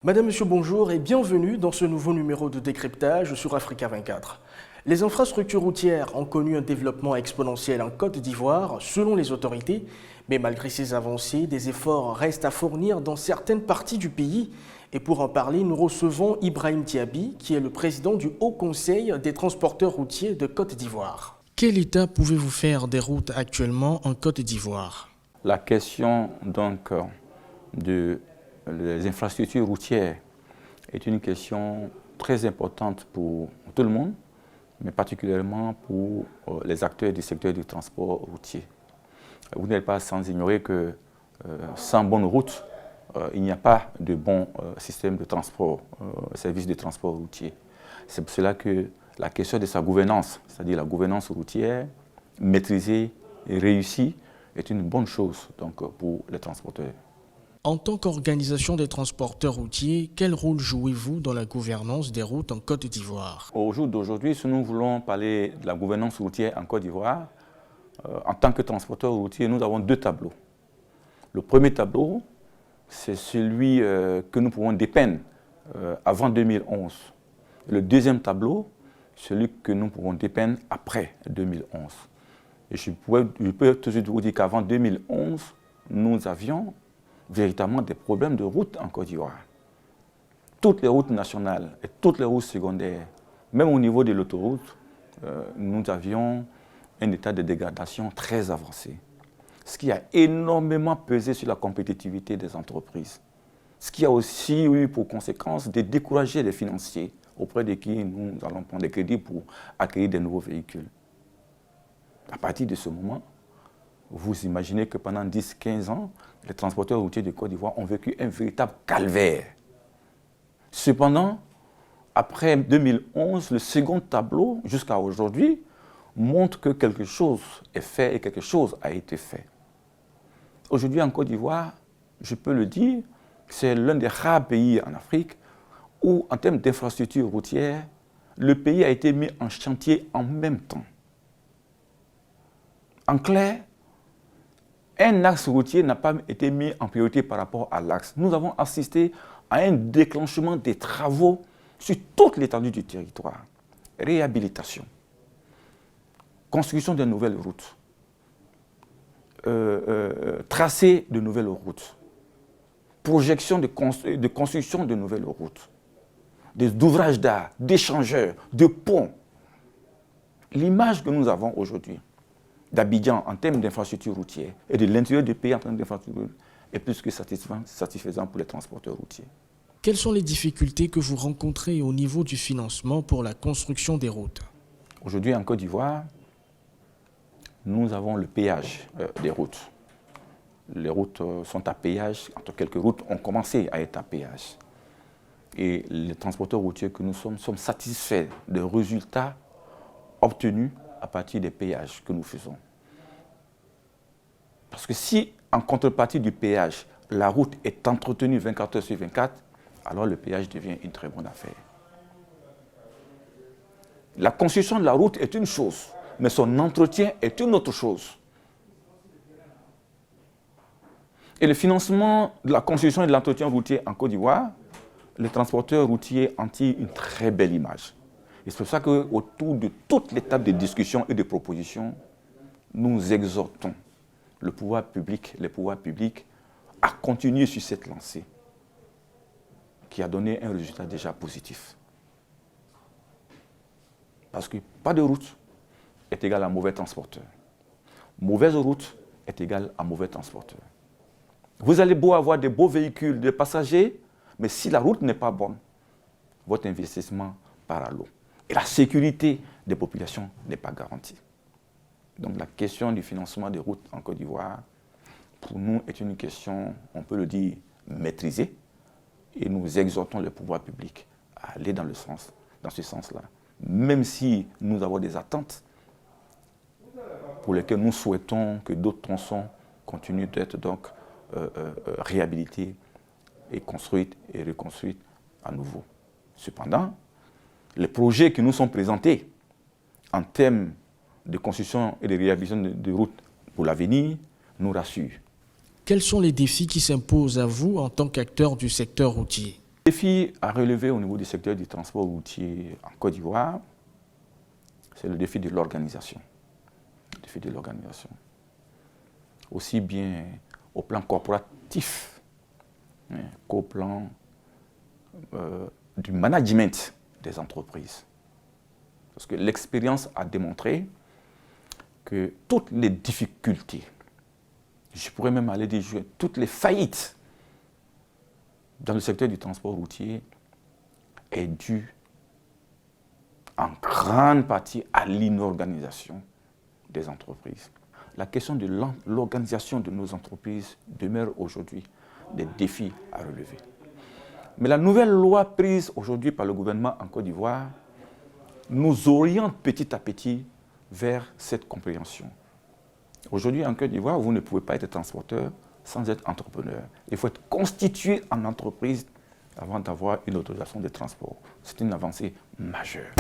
Madame, Monsieur, bonjour et bienvenue dans ce nouveau numéro de décryptage sur Africa 24. Les infrastructures routières ont connu un développement exponentiel en Côte d'Ivoire, selon les autorités, mais malgré ces avancées, des efforts restent à fournir dans certaines parties du pays. Et pour en parler, nous recevons Ibrahim Tiabi, qui est le président du Haut Conseil des transporteurs routiers de Côte d'Ivoire. Quel état pouvez-vous faire des routes actuellement en Côte d'Ivoire? La question donc des infrastructures routières est une question très importante pour tout le monde, mais particulièrement pour les acteurs du secteur du transport routier. Vous n'êtes pas sans ignorer que sans bonne route, il n'y a pas de bon système de transport, service de transport routier. C'est pour cela que la question de sa gouvernance, c'est-à-dire la gouvernance routière, maîtrisée et réussie, est une bonne chose donc, pour les transporteurs. En tant qu'organisation des transporteurs routiers, quel rôle jouez-vous dans la gouvernance des routes en Côte d'Ivoire? Au jour d'aujourd'hui, si nous voulons parler de la gouvernance routière en Côte d'Ivoire, en tant que transporteur routier, nous avons deux tableaux. Le premier tableau, c'est celui que nous pouvons dépeindre avant 2011. Le deuxième tableau, celui que nous pouvons dépeindre après 2011. Et je peux toujours vous dire qu'avant 2011, nous avions véritablement des problèmes de route en Côte d'Ivoire. Toutes les routes nationales et toutes les routes secondaires, même au niveau de l'autoroute, nous avions un état de dégradation très avancé. Ce qui a énormément pesé sur la compétitivité des entreprises. Ce qui a aussi eu pour conséquence de décourager les financiers auprès de qui nous allons prendre des crédits pour acquérir de nouveaux véhicules. À partir de ce moment, vous imaginez que pendant 10-15 ans, les transporteurs routiers de Côte d'Ivoire ont vécu un véritable calvaire. Cependant, après 2011, le second tableau, jusqu'à aujourd'hui, montre que quelque chose est fait et quelque chose a été fait. Aujourd'hui, en Côte d'Ivoire, je peux le dire, c'est l'un des rares pays en Afrique où, en termes d'infrastructures routières, le pays a été mis en chantier en même temps. En clair, un axe routier n'a pas été mis en priorité par rapport à l'axe. Nous avons assisté à un déclenchement des travaux sur toute l'étendue du territoire. Réhabilitation, construction de nouvelles routes, tracé de nouvelles routes, projection de construction de nouvelles routes, d'ouvrages d'art, d'échangeurs, de ponts. L'image que nous avons aujourd'hui d'Abidjan en termes d'infrastructures routières et de l'intérieur du pays en termes d'infrastructures est plus que satisfaisant pour les transporteurs routiers. Quelles sont les difficultés que vous rencontrez au niveau du financement pour la construction des routes? Aujourd'hui, en Côte d'Ivoire, nous avons le péage des routes. Les routes sont à péage, entre quelques routes ont commencé à être à péage. Et les transporteurs routiers que nous sommes satisfaits des résultats obtenus à partir des péages que nous faisons. Parce que si, en contrepartie du péage, la route est entretenue 24 heures sur 24, alors le péage devient une très bonne affaire. La construction de la route est une chose, mais son entretien est une autre chose. Et le financement de la construction et de l'entretien routier en Côte d'Ivoire, les transporteurs routiers en tirent une très belle image. Et c'est pour ça qu'autour de toute l'étape de discussion et de proposition, nous exhortons les pouvoirs publics à continuer sur cette lancée qui a donné un résultat déjà positif. Parce que pas de route est égal à mauvais transporteur. Mauvaise route est égale à mauvais transporteur. Vous allez beau avoir des beaux véhicules de passagers, mais si la route n'est pas bonne, votre investissement part à l'eau. Et la sécurité des populations n'est pas garantie. Donc la question du financement des routes en Côte d'Ivoire, pour nous, est une question, on peut le dire, maîtrisée. Et nous exhortons le pouvoir public à aller dans ce sens-là. Même si nous avons des attentes pour lesquelles nous souhaitons que d'autres tronçons continuent d'être donc réhabilités et construites et reconstruites à nouveau. Cependant, les projets qui nous sont présentés en termes de construction et de réhabilitation de routes pour l'avenir nous rassurent. Quels sont les défis qui s'imposent à vous en tant qu'acteur du secteur routier? défi à relever au niveau du secteur du transport routier en Côte d'Ivoire, c'est le défi de l'organisation. Le défi de l'organisation. Aussi bien au plan corporatif qu'au plan du management des entreprises. Parce que l'expérience a démontré que toutes les difficultés, je pourrais même aller dire toutes les faillites dans le secteur du transport routier est due en grande partie à l'inorganisation des entreprises. La question de l'organisation de nos entreprises demeure aujourd'hui des défis à relever. Mais la nouvelle loi prise aujourd'hui par le gouvernement en Côte d'Ivoire nous oriente petit à petit vers cette compréhension. Aujourd'hui, en Côte d'Ivoire, vous ne pouvez pas être transporteur sans être entrepreneur. Il faut être constitué en entreprise avant d'avoir une autorisation de transport. C'est une avancée majeure.